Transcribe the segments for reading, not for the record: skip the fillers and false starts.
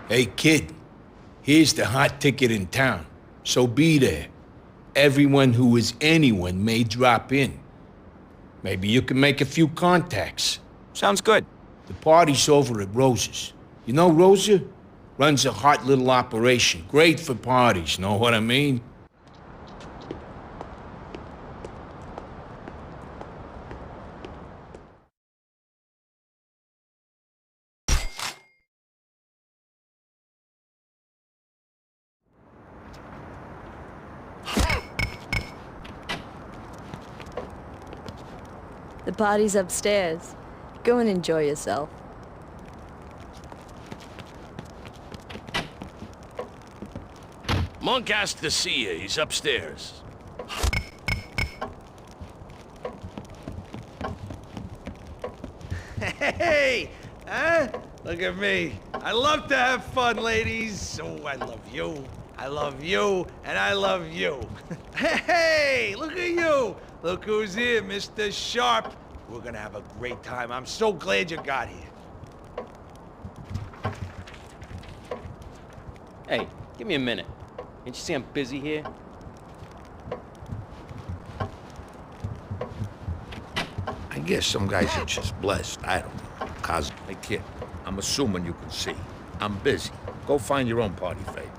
Hey, kid, here's the hot ticket in town, so be there. Everyone who is anyone may drop in. Maybe you can make a few contacts. Sounds good. The party's over at Rosa's. You know Rosa? Runs a hot little operation. Great for parties, know what I mean? The party's upstairs. Go and enjoy yourself. Monk asked to see you. He's upstairs. Hey! Huh? Look at me. I love to have fun, ladies. Oh, I love you. I love you. And I love you. Hey! Look at you. Look who's here, Mr. Sharp. We're gonna have a great time. I'm so glad you got here. Hey, give me a minute. Can't you see I'm busy here? I guess some guys are just blessed. I don't know. Cause, hey kid, I'm assuming you can see. I'm busy. Go find your own party favors.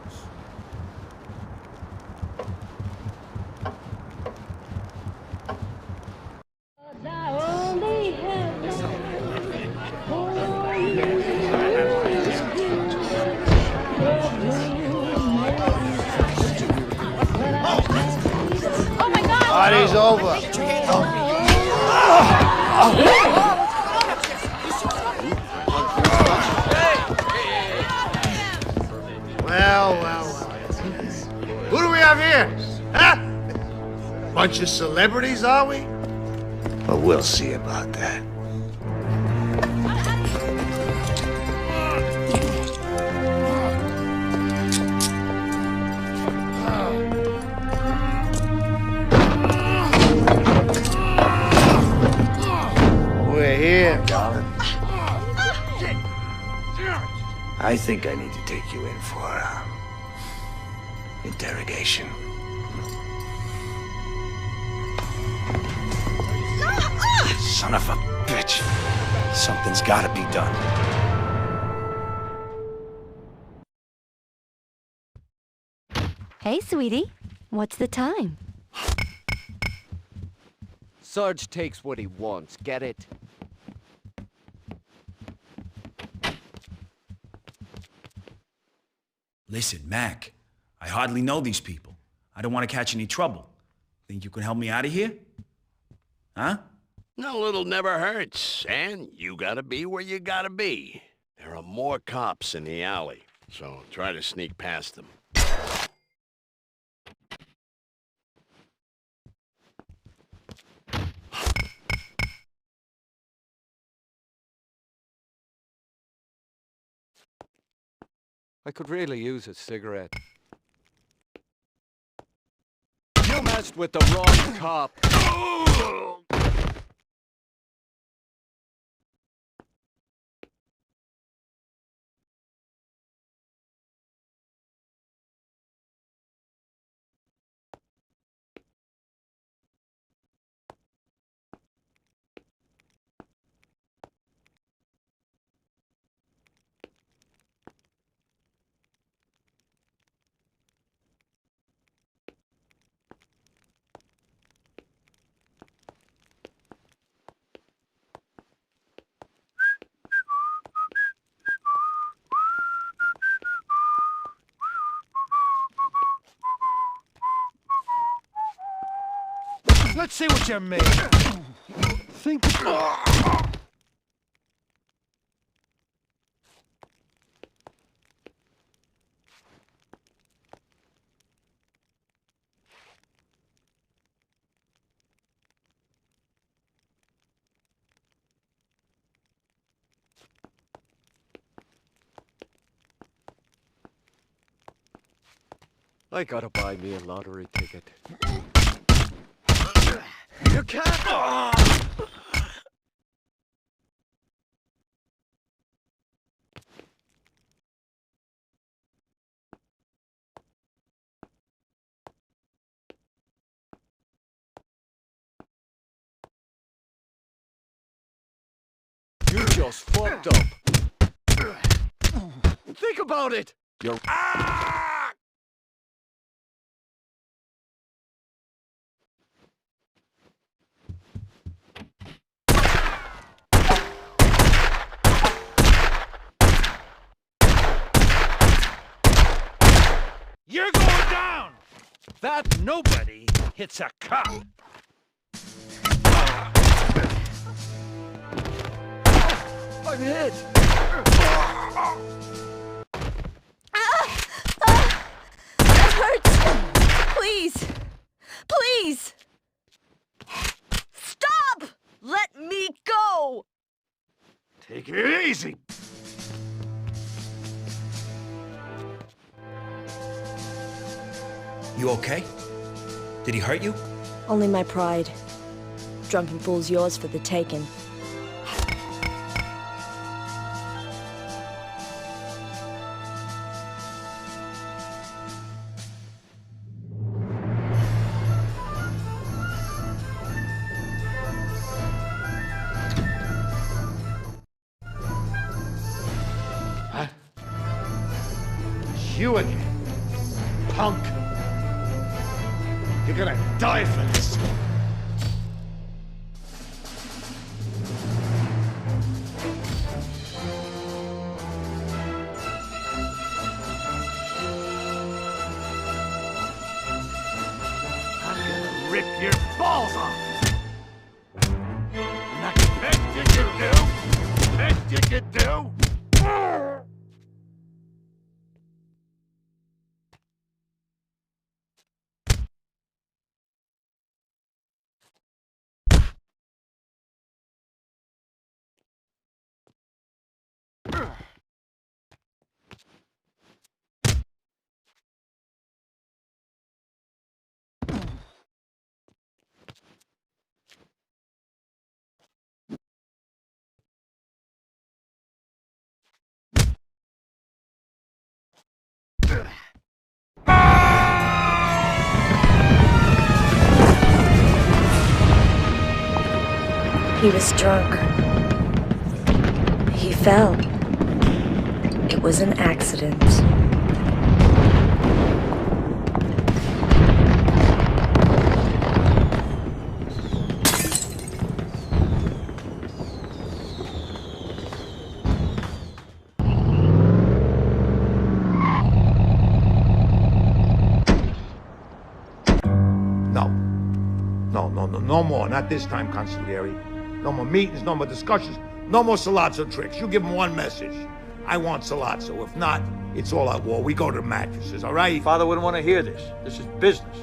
Party's over. Well. Who do we have here? Huh? Bunch of celebrities, are we? Well, we'll see about that. We're here, darling. I think I need to take you in for interrogation. Son of a bitch. Something's gotta be done. Hey, sweetie. What's the time? Sarge takes what he wants, get it? Listen, Mac, I hardly know these people. I don't want to catch any trouble. Think you can help me out of here? Huh? A little never hurts, and you gotta be where you gotta be. There are more cops in the alley, so try to sneak past them. I could really use a cigarette. You messed with the wrong cop. Let's see what you made. Think. I gotta buy me a lottery ticket. You can't. just fucked up. Think about it. You're... You're going down! That nobody hits a cop. I'm hit. That hurts! Please! Please! Stop! Let me go! Take it easy. You okay? Did he hurt you? Only my pride. Drunken fool's yours for the taking. Huh? It's you again, punk. You're gonna die for this. I'm gonna rip your balls off. Not the best you can do. Best you can do. He was drunk. He fell. It was an accident. No more. Not this time, Consigliere. No more meetings, no more discussions, no more Salazzo tricks. You give him one message. I want Salazzo. If not, it's all out war. We go to the mattresses, all right? Father wouldn't want to hear this. This is business,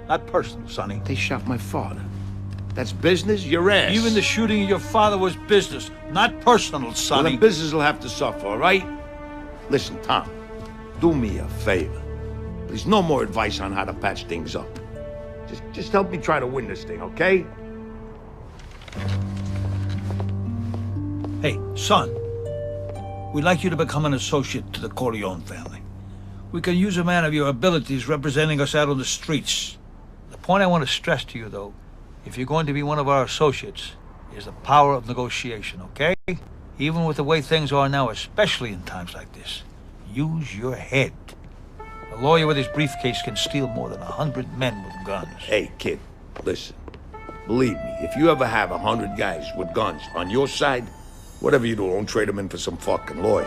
not personal, Sonny. They shot my father. That's business? Your ass. Even the shooting of your father was business, not personal, Sonny. Well, then business will have to suffer, all right? Listen, Tom, do me a favor. There's no more advice on how to patch things up. Just help me try to win this thing, okay? Hey, son. We'd like you to become an associate to the Corleone family. We can use a man of your abilities representing us out on the streets. The point I want to stress to you, though, if you're going to be one of our associates, is the power of negotiation, okay? Even with the way things are now, especially in times like this. Use your head. A lawyer with his briefcase can steal more than 100 men with guns. Hey, kid, listen. Believe me, if you ever have 100 guys with guns on your side, whatever you do, don't trade them in for some fucking lawyer.